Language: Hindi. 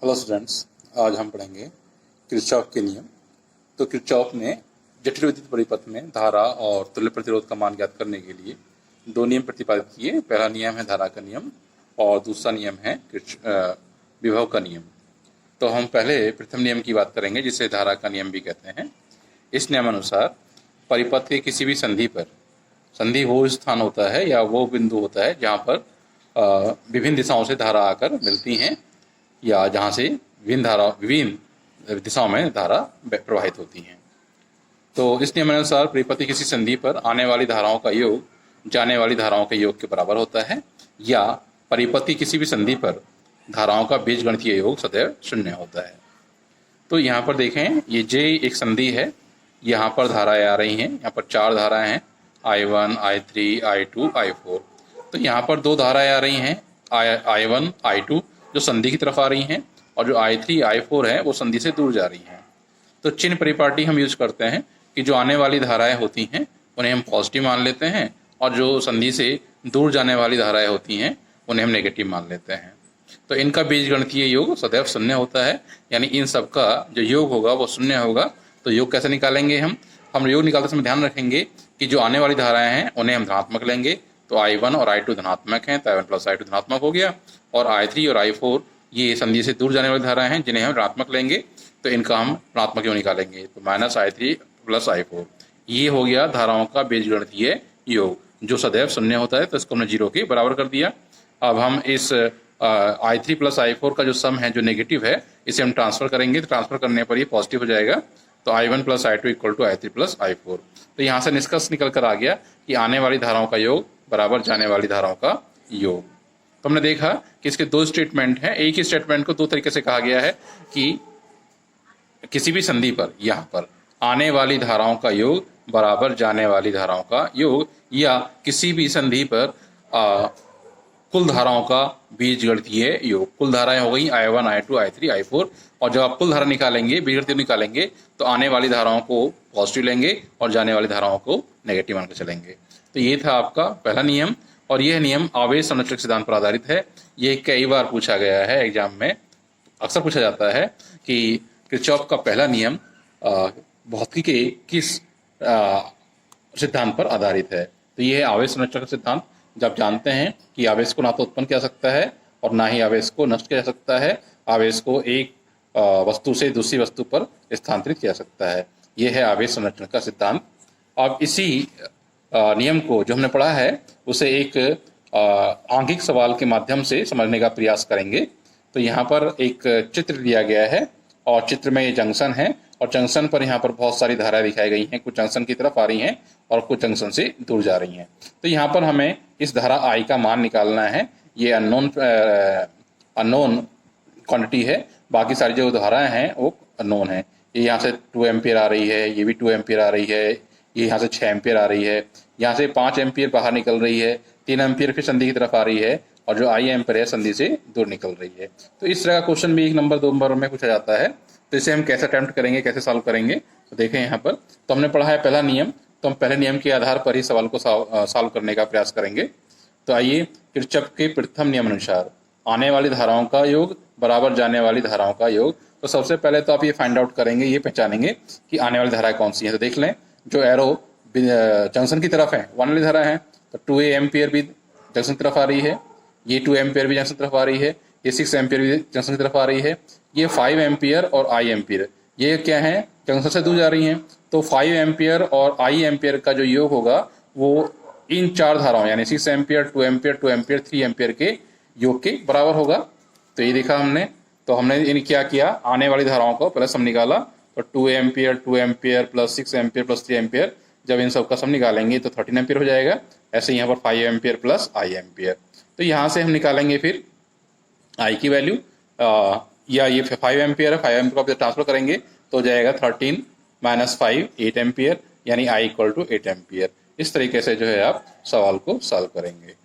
हेलो स्टूडेंट्स, आज हम पढ़ेंगे किरचॉफ के नियम। तो किरचॉफ ने जटिल विद्युत परिपथ में धारा और तुल्य प्रतिरोध का मान ज्ञात करने के लिए दो नियम प्रतिपादित किए। पहला नियम है धारा का नियम और दूसरा नियम है विभव का नियम। तो हम पहले प्रथम नियम की बात करेंगे, जिसे धारा का नियम भी कहते हैं। इस नियमानुसार परिपथ के किसी भी संधि पर, संधि वो स्थान होता है या वो बिंदु होता है जहाँ पर विभिन्न दिशाओं से धारा आकर मिलती हैं या जहाँ से विभिन्न दिशाओं में धारा प्रवाहित होती हैं। तो इस नियमानुसार परिपथ की किसी संधि पर आने वाली धाराओं का योग जाने वाली धाराओं के योग के बराबर होता है, या परिपथ की किसी भी संधि पर धाराओं का बीजगणितीय योग सदैव शून्य होता है। तो यहाँ पर देखें, ये जे एक संधि है, यहाँ पर धाराएं आ रही हैं। यहाँ पर चार धाराएं हैं, I1, I3, I2, I4। तो यहाँ पर दो धाराएं आ रही हैं, I1, I2 जो संधि की तरफ आ रही हैं, और जो I3, I4 है वो संधि से दूर जा रही हैं। तो चिन्ह परिपाटी हम यूज करते हैं कि जो आने वाली धाराएं होती हैं उन्हें हम पॉजिटिव मान लेते हैं, और जो संधि से दूर जाने वाली धाराएं होती हैं उन्हें हम नेगेटिव मान लेते हैं। तो इनका बीजगणितीय योग सदैव शून्य होता है, यानी इन सब का जो योग होगा वो शून्य होगा। तो योग कैसे निकालेंगे? हम योग निकालते समय ध्यान रखेंगे कि जो आने वाली धाराएं हैं उन्हें हम धनात्मक लेंगे। तो I1 और I2 धनात्मक हैं, तो I1 प्लस I2 धनात्मक हो गया। और I3 और I4 ये संधि से दूर जाने वाली धाराएं हैं जिन्हें हम ऋणात्मक लेंगे, तो इनका हम ऋणात्मक योग निकालेंगे। तो माइनस I3 प्लस I4, ये हो गया धाराओं का बीजगणितीय योग जो सदैव शून्य होता है। तो इसको हमने जीरो के बराबर कर दिया। अब हम इस I3 प्लस I4 का जो सम है, जो नेगेटिव है, इसे हम ट्रांसफर करेंगे। तो ट्रांसफर करने पर ये पॉजिटिव हो जाएगा। तो I1 plus I2 equal to I3 plus I4। तो यहाँ से निष्कर्ष निकल कर आ गया कि आने वाली धाराओं का योग बराबर जाने वाली धाराओं का योग। तो हमने देखा कि इसके दो स्टेटमेंट हैं। एक ही स्टेटमेंट को दो तरीके से कहा गया है कि किसी भी संधि पर, यहाँ पर आने वाली धाराओं का योग बराबर जाने वाली धाराओं का योग, या किसी भी संधि पर कुल धाराओं का बीजगणितीय योग। कुल धाराएं हो गई I1, I2, I3, I4, और जब आप कुल धारा निकालेंगे, बीजगणितीय निकालेंगे, तो आने वाली धाराओं को पॉजिटिव लेंगे और जाने वाली धाराओं को नेगेटिव मानकर चलेंगे। तो ये था आपका पहला नियम, और यह नियम आवेश संरक्षक सिद्धांत पर आधारित है। ये कई बार पूछा गया है एग्जाम में, अक्सर पूछा जाता है कि किरचॉफ का पहला नियम भौतिकी के किस सिद्धांत पर आधारित है। तो ये है आवेश संरक्षक सिद्धांत। जब जानते हैं कि आवेश को ना तो उत्पन्न किया जा सकता है और ना ही आवेश को नष्ट किया जा सकता है, आवेश को एक वस्तु से दूसरी वस्तु पर स्थानांतरित किया जा सकता है। यह है आवेश संरक्षण का सिद्धांत। अब इसी नियम को जो हमने पढ़ा है उसे एक आंगिक सवाल के माध्यम से समझने का प्रयास करेंगे। तो यहाँ पर एक चित्र दिया गया है, और चित्र में ये जंक्शन है, और जंक्शन पर यहाँ पर बहुत सारी धाराएं दिखाई गई हैं। कुछ जंक्शन की तरफ आ रही हैं और कुछ जंक्शन से दूर जा रही हैं। तो यहाँ पर हमें इस धारा I का मान निकालना है। ये अननोन क्वांटिटी है, बाकी सारी जो धाराएं हैं वो अननोन है। ये यहाँ से 2 एम्पियर आ रही है, ये भी 2 एम्पियर आ रही है, ये यहाँ से 6 एम्पियर आ रही है, यहाँ से 5 एम्पियर बाहर निकल रही है, 3 एम्पियर फिर संधि की तरफ आ रही है, और जो I एम्पियर है संधि से दूर निकल रही है। तो इस तरह का क्वेश्चन भी 1 नंबर 2 नंबर में पूछा जाता है। तो इसे हम कैसे अटेम्प्ट करेंगे, कैसे सॉल्व करेंगे, तो देखें यहाँ पर। तो हमने पढ़ा है पहला नियम, तो हम पहले नियम के आधार पर ही सवाल को सॉल्व करने का प्रयास करेंगे। तो आइए, किरचॉफ के प्रथम नियम अनुसार आने वाली धाराओं का योग बराबर जाने वाली धाराओं का योग। तो सबसे पहले तो आप ये फाइंड आउट करेंगे, ये पहचानेंगे कि आने वाली धाराएं कौन सी हैं। तो देख लें, जो एरो जंक्शन की तरफ है वो आने वाली धारा है। तो 2 एम्पियर भी जंक्शन की तरफ आ रही है, ये 2 एम्पियर भी जंक्शन की तरफ आ रही है, ये 6 एम्पियर भी जंक्शन की तरफ आ रही है, ये 5 एम्पियर और I एम्पियर ये क्या है, जंक्शन से दूर जा रही हैं। तो 5 एम्पियर और I एम्पियर का जो योग होगा वो इन चार धाराओं यानी 6 एम्पियर, 2 एम्पियर, 2 एम्पियर, 3 एम्पियर के योग के बराबर होगा। तो ये देखा हमने। तो हमने इन क्या किया, आने वाली धाराओं को पहले सम निकाला। तो 2 ampere plus 6 ampere plus 3 ampere, जब इन सब का सम निकालेंगे तो 13 एम्पियर हो जाएगा। ऐसे यहाँ पर 5 एम्पियर प्लस I एम्पियर। तो यहाँ से हम निकालेंगे फिर I की वैल्यू, या ये 5 एम्पियर है, 5 एम्पियर को ट्रांसफर करेंगे तो हो जाएगा 13 माइनस 5 8 एम्पियर, यानी I इक्वल टू 8 एम्पियर। इस तरीके से जो है आप सवाल को सॉल्व करेंगे।